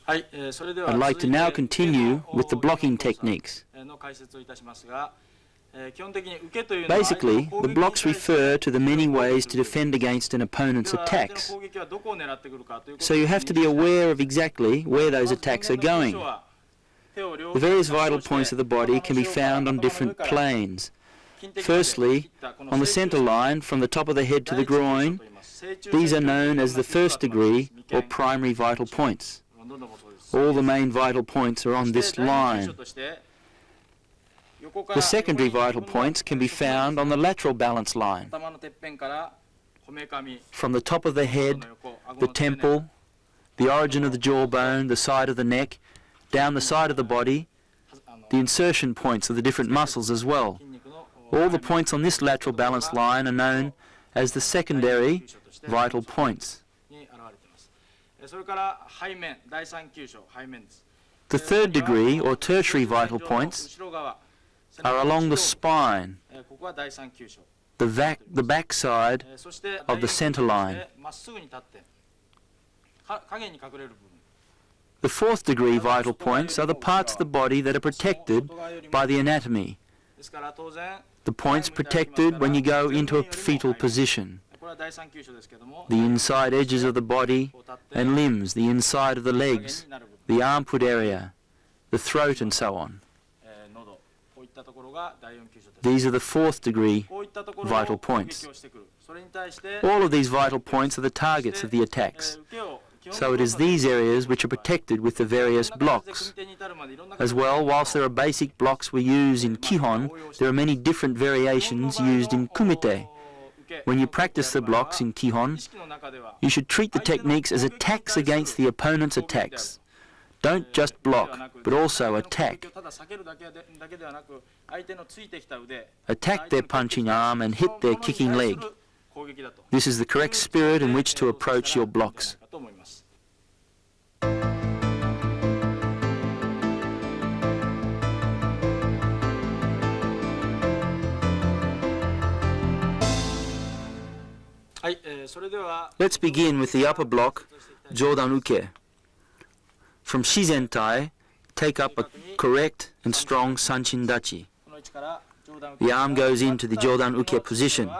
I'd like to now continue with the blocking techniques. Basically, the blocks refer to the many ways to defend against an opponent's attacks. So you have to be aware of exactly where those attacks are going. The various vital points of the body can be found on different planes. Firstly, on the center line from the top of the head to the groin, these are known as the first degree or primary vital points. All the main vital points are on this line. The secondary vital points can be found on the lateral balance line. From the top of the head, the temple, the origin of the jawbone, the side of the neck, down the side of the body, the insertion points of the different muscles as well. All the points on this lateral balance line are known as the secondary vital points. The third degree or tertiary vital points are along the spine, the back side of the center line. The fourth degree vital points are the parts of the body that are protected by the anatomy. The points protected when you go into a fetal position. The inside edges of the body and limbs, the inside of the legs, the armpit area, the throat and so on. These are the fourth degree vital points. All of these vital points are the targets of the attacks. So it is these areas which are protected with the various blocks. As well, whilst there are basic blocks we use in Kihon, there are many different variations used in Kumite. When you practice the blocks in Kihon, you should treat the techniques as attacks against the opponent's attacks. Don't just block, but also attack. Attack their punching arm and hit their kicking leg. This is the correct spirit in which to approach your blocks. Let's begin with the upper block, Jodan Uke. From Shizentai, take up a correct and strong Sanchin Dachi. The arm goes into the Jodan Uke position.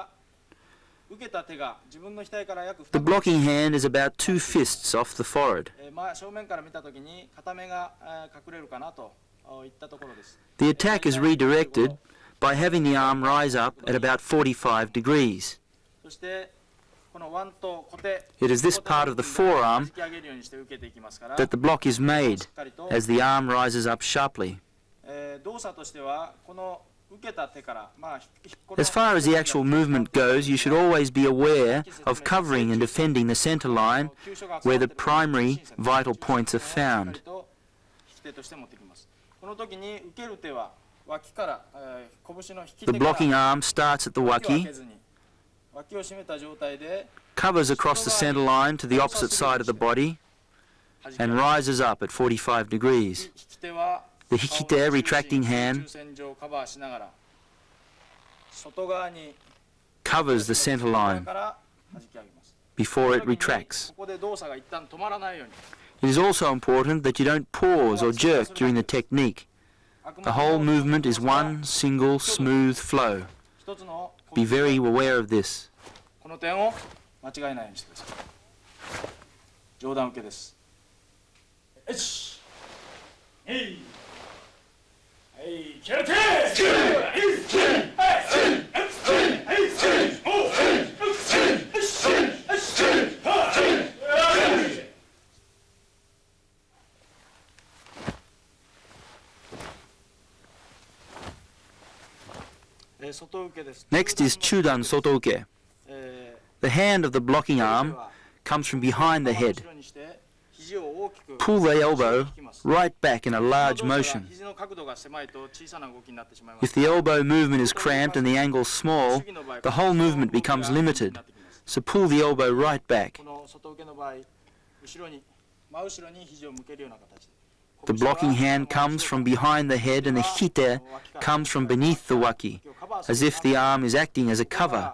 The blocking hand is about 2 fists off the forehead. The attack is redirected by having the arm rise up at about 45 degrees. It is this part of the forearm that the block is made as the arm rises up sharply. As far as the actual movement goes, you should always be aware of covering and defending the center line where the primary vital points are found. The blocking arm starts at the waki, covers across the center line to the opposite side of the body, and rises up at 45 degrees. The hikite, retracting hand, covers the center line before it retracts. It is also important that you don't pause or jerk during the technique. The whole movement is one single smooth flow. Be very aware of this. Next is Chudan Sotouke. The hand of the blocking arm comes from behind the head. Pull the elbow right back in a large motion. If the elbow movement is cramped and the angle small, the whole movement becomes limited. So pull the elbow right back. The blocking hand comes from behind the head and the hikite comes from beneath the waki, as if the arm is acting as a cover.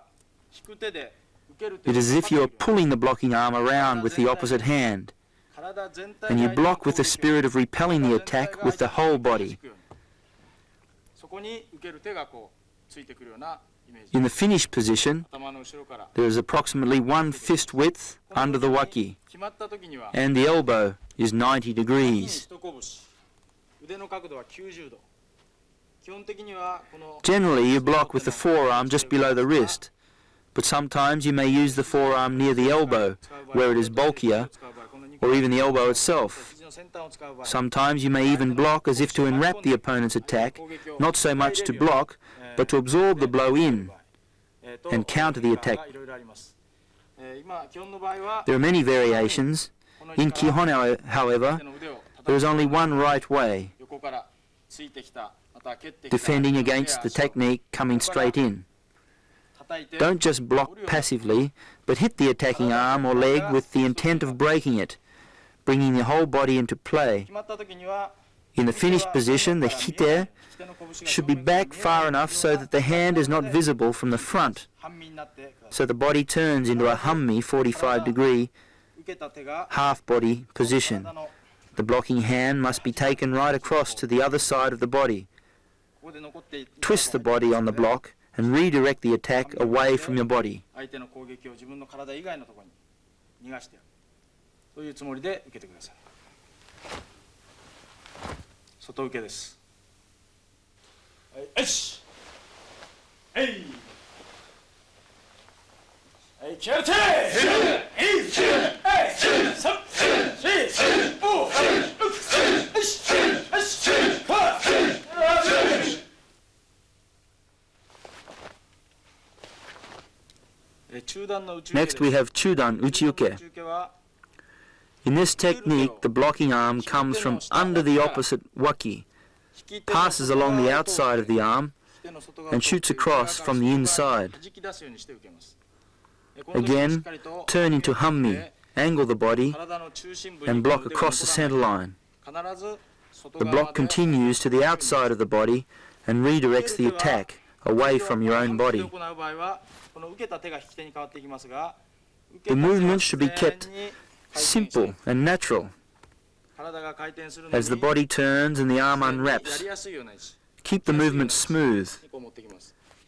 It is as if you are pulling the blocking arm around with the opposite hand. and you block with the spirit of repelling the attack with the whole body. In the finished position, there is approximately 1 fist width under the waki, and the elbow is 90 degrees. Generally, you block with the forearm just below the wrist, but sometimes you may use the forearm near the elbow, where it is bulkier, or even the elbow itself. Sometimes you may even block as if to enwrap the opponent's attack, not so much to block, but to absorb the blow in and counter the attack. There are many variations. In Kihon, however, there is only one right way, defending against the technique coming straight in. Don't just block passively, but hit the attacking arm or leg with the intent of breaking it, bringing the whole body into play. In the finished position, the hite should be back far enough so that the hand is not visible from the front, so the body turns into a hummy 45-degree half-body position. The blocking hand must be taken right across to the other side of the body. Twist the body on the block and redirect the attack away from your body. そういうつもりで受けてください。外受けです。はい、よし。はい。はい、気合い入れて。はい、はい、3、4、5、6、よし、よし、はあ。Next we have Chudan Uchiuke. In this technique, the blocking arm comes from under the opposite waki, passes along the outside of the arm, and shoots across from the inside. Again, turn into hummi, angle the body, and block across the center line. The block continues to the outside of the body and redirects the attack away from your own body. The movement should be kept simple and natural. As the body turns and the arm unwraps, keep the movement smooth.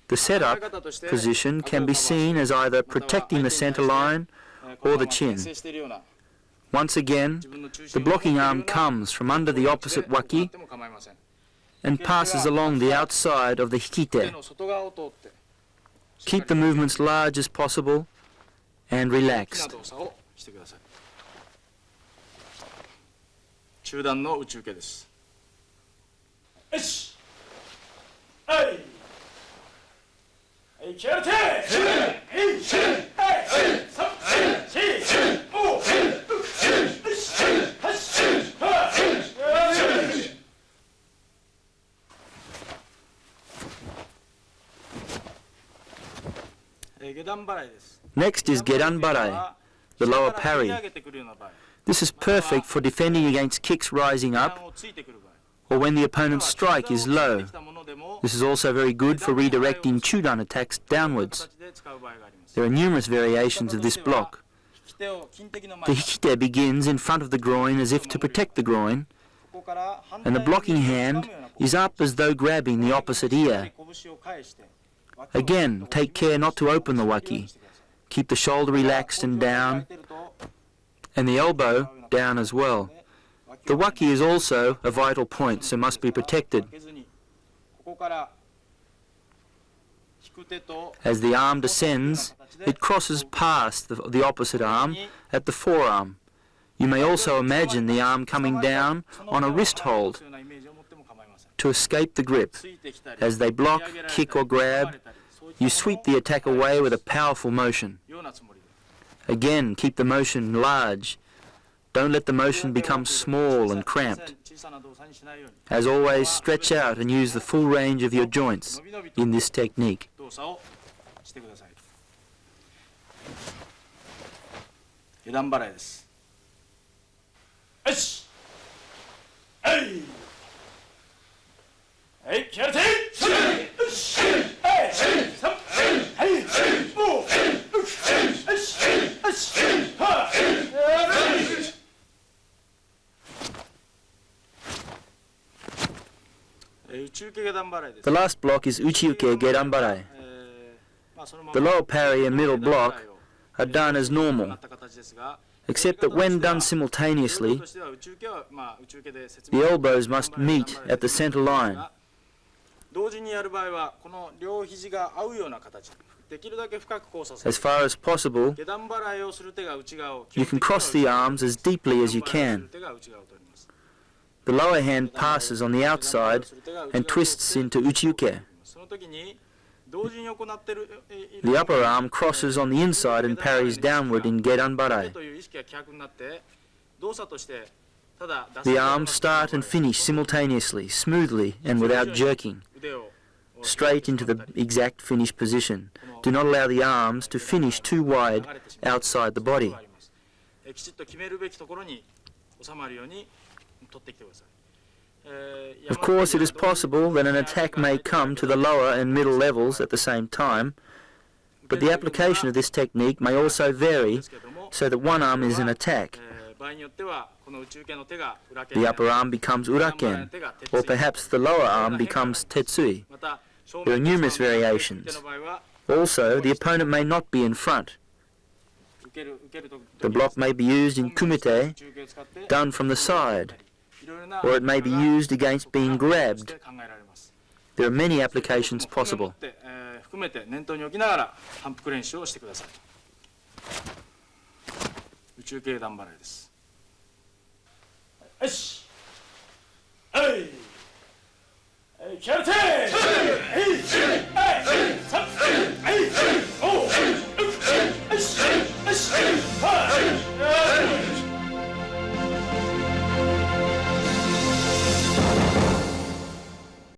The setup position can be seen as either protecting the center line or the chin. Once again, the blocking arm comes from under the opposite waki and passes along the outside of the hikite. Keep the movements large as possible and relaxed. 中段の内受けです。よし。はい。はい、気合い入れて。はい。はい。3、4、5、6、よし。はい。下段払いです。Next is Gedan Barai, the lower parry. This is perfect for defending against kicks rising up or when the opponent's strike is low. This is also very good for redirecting Chudan attacks downwards. There are numerous variations of this block. The hikite begins in front of the groin as if to protect the groin, and the blocking hand is up as though grabbing the opposite ear. Again, take care not to open the waki. Keep the shoulder relaxed and down, and the elbow down as well. The waki is also a vital point, so must be protected. As the arm descends, it crosses past the opposite arm at the forearm. You may also imagine the arm coming down on a wrist hold to escape the grip. As they block, kick or grab, you sweep the attack away with a powerful motion. Again, keep the motion large. Don't let the motion become small and cramped. As always, stretch out and use the full range of your joints in this technique. The last block is uchiuke gedanbarai. The lower parry and middle block are done as normal, except that when done simultaneously, the elbows must meet at the center line. As far as possible, you can cross the arms as deeply as you can. The lower hand passes on the outside and twists into uchiuke. The upper arm crosses on the inside and parries downward in gedanbarai. The arms start and finish simultaneously, smoothly and without jerking, straight into the exact finish position. Do not allow the arms to finish too wide outside the body. Of course, it is possible that an attack may come to the lower and middle levels at the same time, but the application of this technique may also vary so that one arm is an attack. The upper arm becomes uraken, or perhaps the lower arm becomes tetsui. There are numerous variations. Also, the opponent may not be in front. The block may be used in kumite, done from the side, or it may be used against being grabbed. There are many applications possible. よしはいキャプテン